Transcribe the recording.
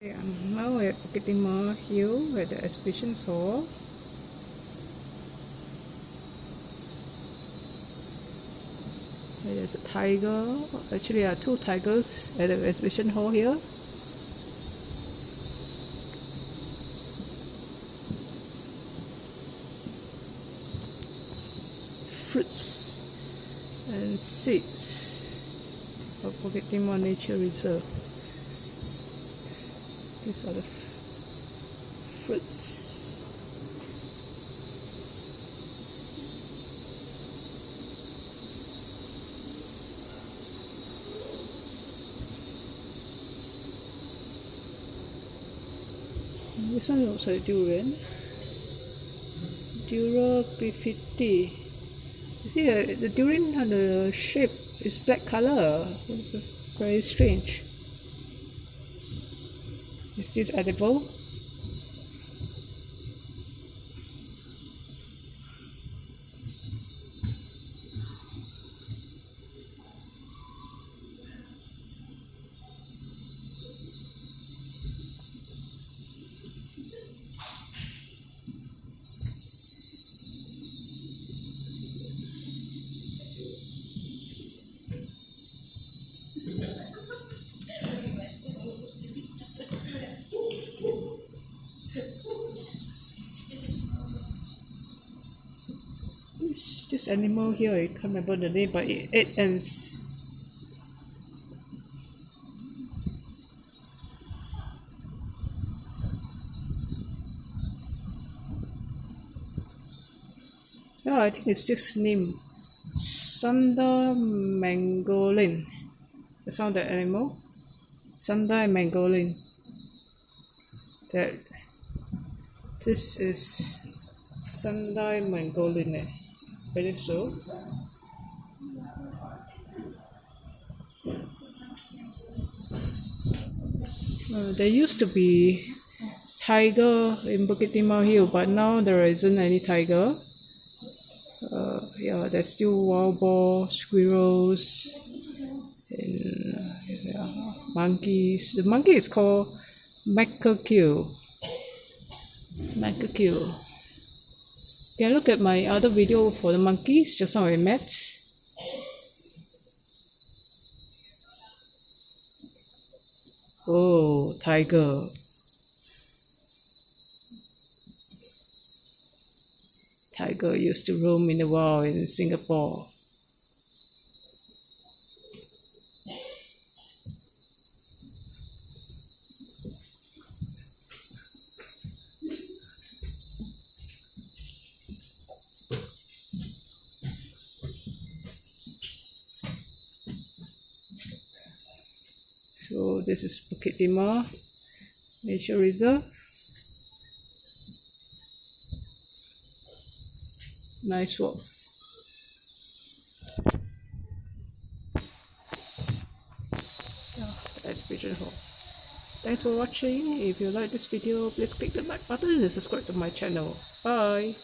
I'm now at Bukit Timah Hill at the exhibition hall. There's a tiger. Actually, there are two tigers at the exhibition hall here. Fruits and seeds of Bukit Timah Nature Reserve. These are the fruits. This one looks like durian. Dura graffiti. You see the durian, the shape is black color. Very strange. Is this edible? This animal here, I can't remember the name, but it ate ants. Yeah, I think it's this name, Sunda Mangolin. The sound of the animal, Sunda Mangolin. That this is Sunda Mangolin. I believe so. There used to be tiger in Bukit Timah Hill, but now there isn't any tiger. Yeah, there's still wild boar, squirrels, and monkeys. The monkey is called macaque. Macaque. You can look at my other video for the monkeys, just now I met. Oh, tiger. Tiger used to roam in the wild in Singapore. So this is Bukit Timah Nature Reserve. Nice walk. Yeah, exhibition hall. Thanks for watching. If you like this video, please click the like button and subscribe to my channel. Bye.